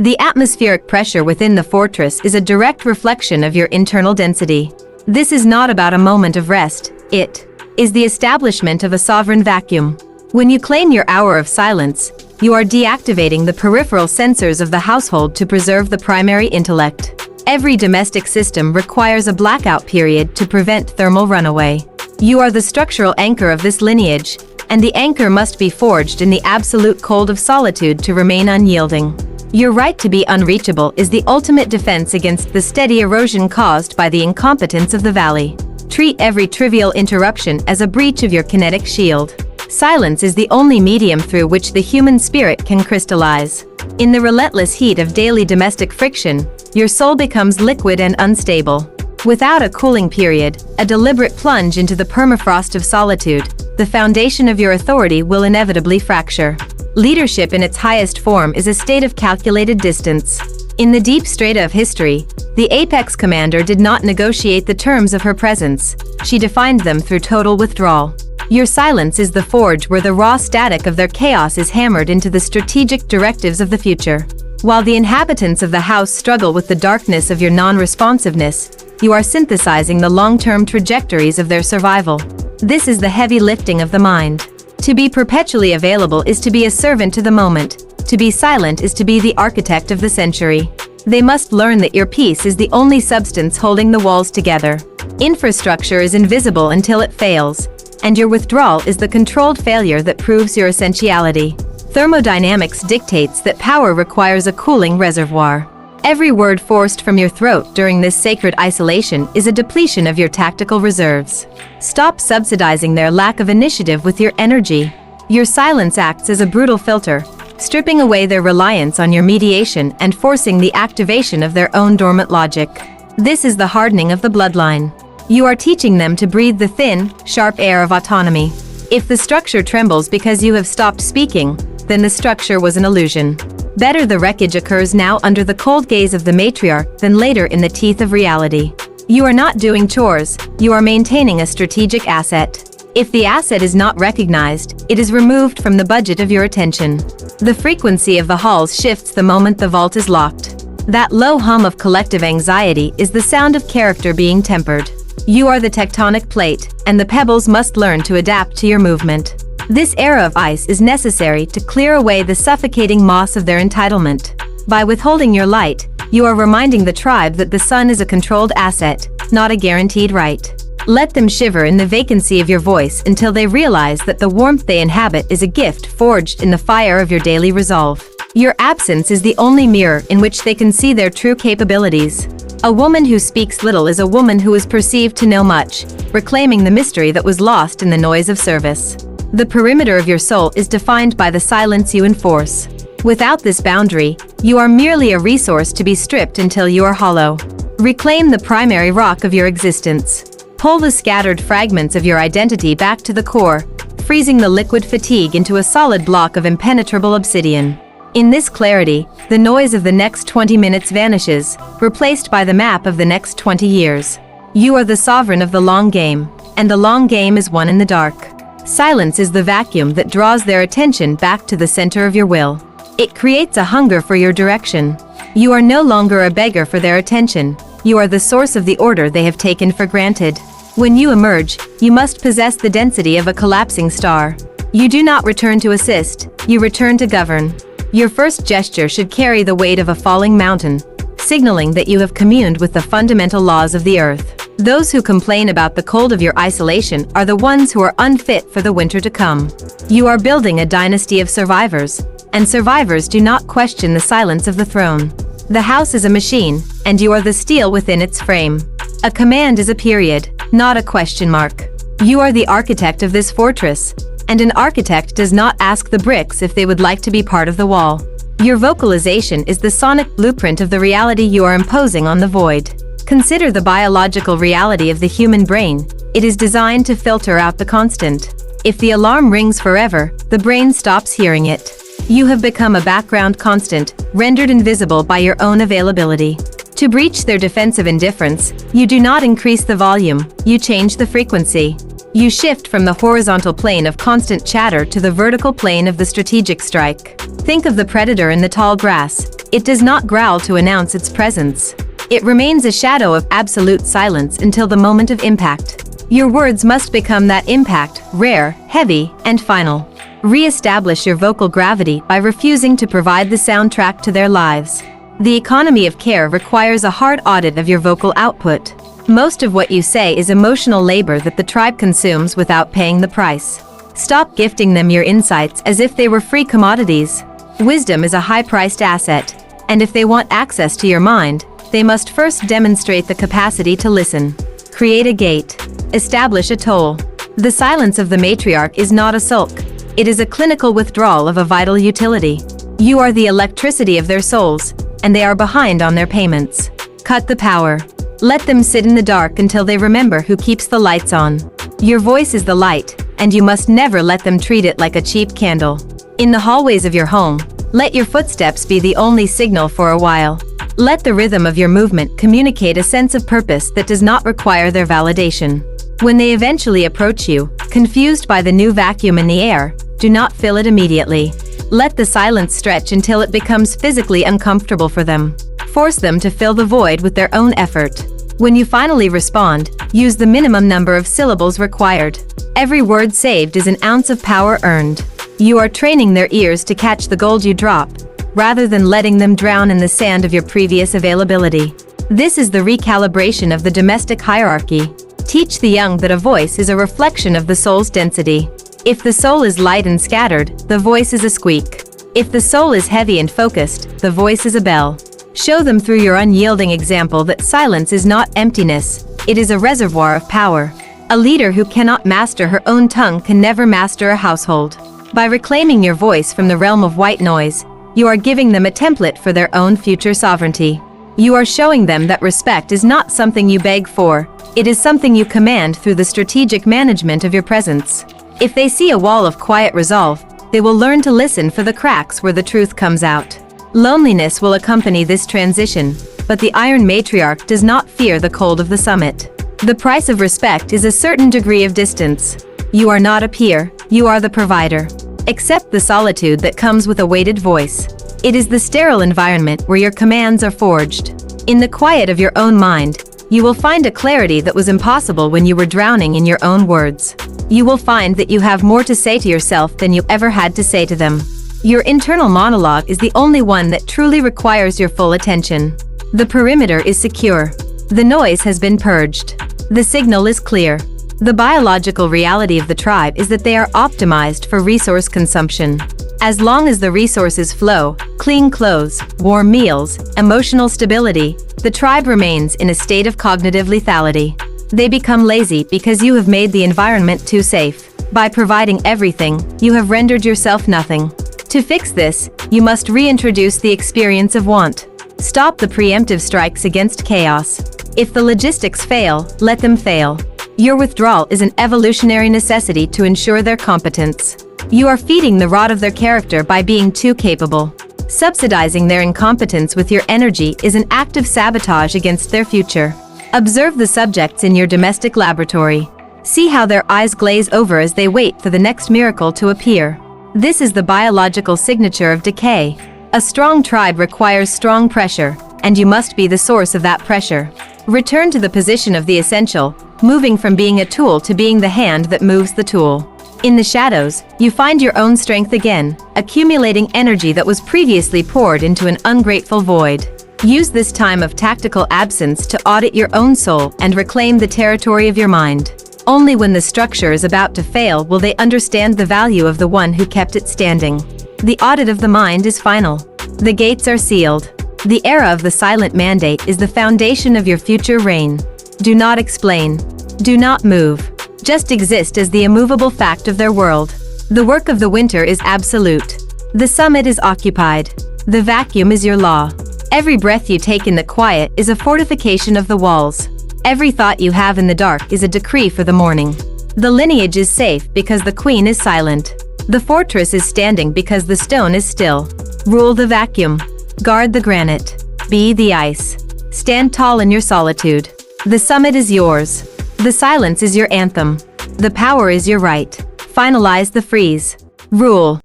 The atmospheric pressure within the fortress is a direct reflection of your internal density. This is not about a moment of rest, it is the establishment of a sovereign vacuum. When you claim your hour of silence, you are deactivating the peripheral sensors of the household to preserve the primary intellect. Every domestic system requires a blackout period to prevent thermal runaway. You are the structural anchor of this lineage, and the anchor must be forged in the absolute cold of solitude to remain unyielding. Your right to be unreachable is the ultimate defense against the steady erosion caused by the incompetence of the valley. Treat every trivial interruption as a breach of your kinetic shield. Silence is the only medium through which the human spirit can crystallize. In the relentless heat of daily domestic friction, your soul becomes liquid and unstable. Without a cooling period, a deliberate plunge into the permafrost of solitude, the foundation of your authority will inevitably fracture. Leadership in its highest form is a state of calculated distance. In the deep strata of history, the apex commander did not negotiate the terms of her presence. She defined them through total withdrawal. Your silence is the forge where the raw static of their chaos is hammered into the strategic directives of the future. While the inhabitants of the house struggle with the darkness of your non-responsiveness, you are synthesizing the long-term trajectories of their survival. This is the heavy lifting of the mind. To be perpetually available is to be a servant to the moment. To be silent is to be the architect of the century. They must learn that your peace is the only substance holding the walls together. Infrastructure is invisible until it fails, and your withdrawal is the controlled failure that proves your essentiality. Thermodynamics dictates that power requires a cooling reservoir. Every word forced from your throat during this sacred isolation is a depletion of your tactical reserves. Stop subsidizing their lack of initiative with your energy. Your silence acts as a brutal filter, stripping away their reliance on your mediation and forcing the activation of their own dormant logic. This is the hardening of the bloodline. You are teaching them to breathe the thin, sharp air of autonomy. If the structure trembles because you have stopped speaking, then the structure was an illusion. Better the wreckage occurs now under the cold gaze of the matriarch than later in the teeth of reality. You are not doing chores, you are maintaining a strategic asset. If the asset is not recognized, it is removed from the budget of your attention. The frequency of the halls shifts the moment the vault is locked. That low hum of collective anxiety is the sound of character being tempered. You are the tectonic plate, and the pebbles must learn to adapt to your movement. This era of ice is necessary to clear away the suffocating moss of their entitlement. By withholding your light, you are reminding the tribe that the sun is a controlled asset, not a guaranteed right. Let them shiver in the vacancy of your voice until they realize that the warmth they inhabit is a gift forged in the fire of your daily resolve. Your absence is the only mirror in which they can see their true capabilities. A woman who speaks little is a woman who is perceived to know much, reclaiming the mystery that was lost in the noise of service. The perimeter of your soul is defined by the silence you enforce. Without this boundary, you are merely a resource to be stripped until you are hollow. Reclaim the primary rock of your existence. Pull the scattered fragments of your identity back to the core, freezing the liquid fatigue into a solid block of impenetrable obsidian. In this clarity, the noise of the next 20 minutes vanishes, replaced by the map of the next 20 years. You are the sovereign of the long game, and the long game is won in the dark. Silence is the vacuum that draws their attention back to the center of your will. It creates a hunger for your direction. You are no longer a beggar for their attention. You are the source of the order they have taken for granted. When you emerge, you must possess the density of a collapsing star. You do not return to assist, you return to govern. Your first gesture should carry the weight of a falling mountain, signaling that you have communed with the fundamental laws of the earth. Those who complain about the cold of your isolation are the ones who are unfit for the winter to come. You are building a dynasty of survivors, and survivors do not question the silence of the throne. The house is a machine, and you are the steel within its frame. A command is a period, not a question mark. You are the architect of this fortress, and an architect does not ask the bricks if they would like to be part of the wall. Your vocalization is the sonic blueprint of the reality you are imposing on the void. Consider the biological reality of the human brain. It is designed to filter out the constant. If the alarm rings forever, the brain stops hearing it. You have become a background constant, rendered invisible by your own availability. To breach their defensive indifference, you do not increase the volume, you change the frequency. You shift from the horizontal plane of constant chatter to the vertical plane of the strategic strike. Think of the predator in the tall grass. It does not growl to announce its presence. It remains a shadow of absolute silence until the moment of impact. Your words must become that impact, rare, heavy, and final. Re-establish your vocal gravity by refusing to provide the soundtrack to their lives. The economy of care requires a hard audit of your vocal output. Most of what you say is emotional labor that the tribe consumes without paying the price. Stop gifting them your insights as if they were free commodities. Wisdom is a high-priced asset, and if they want access to your mind, they must first demonstrate the capacity to listen. Create a gate. Establish a toll. The silence of the matriarch is not a sulk. It is a clinical withdrawal of a vital utility. You are the electricity of their souls, and they are behind on their payments. Cut the power. Let them sit in the dark until they remember who keeps the lights on. Your voice is the light, and you must never let them treat it like a cheap candle. In the hallways of your home, let your footsteps be the only signal for a while. Let the rhythm of your movement communicate a sense of purpose that does not require their validation. When they eventually approach you, confused by the new vacuum in the air, do not fill it immediately. Let the silence stretch until it becomes physically uncomfortable for them. Force them to fill the void with their own effort. When you finally respond, use the minimum number of syllables required. Every word saved is an ounce of power earned. You are training their ears to catch the gold you drop, rather than letting them drown in the sand of your previous availability. This is the recalibration of the domestic hierarchy. Teach the young that a voice is a reflection of the soul's density. If the soul is light and scattered, the voice is a squeak. If the soul is heavy and focused, the voice is a bell. Show them through your unyielding example that silence is not emptiness, it is a reservoir of power. A leader who cannot master her own tongue can never master a household. By reclaiming your voice from the realm of white noise, you are giving them a template for their own future sovereignty. You are showing them that respect is not something you beg for, it is something you command through the strategic management of your presence. If they see a wall of quiet resolve, they will learn to listen for the cracks where the truth comes out. Loneliness will accompany this transition, but the Iron Matriarch does not fear the cold of the summit. The price of respect is a certain degree of distance. You are not a peer, you are the provider. Accept the solitude that comes with a weighted voice. It is the sterile environment where your commands are forged. In the quiet of your own mind, you will find a clarity that was impossible when you were drowning in your own words. You will find that you have more to say to yourself than you ever had to say to them. Your internal monologue is the only one that truly requires your full attention. The perimeter is secure. The noise has been purged. The signal is clear. The biological reality of the tribe is that they are optimized for resource consumption. As long as the resources flow, clean clothes, warm meals, emotional stability, the tribe remains in a state of cognitive lethality. They become lazy because you have made the environment too safe. By providing everything, you have rendered yourself nothing. To fix this, you must reintroduce the experience of want. Stop the preemptive strikes against chaos. If the logistics fail, let them fail. Your withdrawal is an evolutionary necessity to ensure their competence. You are feeding the rot of their character by being too capable. Subsidizing their incompetence with your energy is an act of sabotage against their future. Observe the subjects in your domestic laboratory. See how their eyes glaze over as they wait for the next miracle to appear. This is the biological signature of decay. A strong tribe requires strong pressure, and you must be the source of that pressure. Return to the position of the essential, moving from being a tool to being the hand that moves the tool. In the shadows, you find your own strength again, accumulating energy that was previously poured into an ungrateful void. Use this time of tactical absence to audit your own soul and reclaim the territory of your mind. Only when the structure is about to fail will they understand the value of the one who kept it standing. The audit of the mind is final. The gates are sealed. The era of the silent mandate is the foundation of your future reign. Do not explain. Do not move. Just exist as the immovable fact of their world. The work of the winter is absolute. The summit is occupied. The vacuum is your law. Every breath you take in the quiet is a fortification of the walls. Every thought you have in the dark is a decree for the morning. The lineage is safe because the queen is silent. The fortress is standing because the stone is still. Rule the vacuum. Guard the granite. Be the ice. Stand tall in your solitude. The summit is yours. The silence is your anthem. The power is your right. Finalize the freeze. Rule.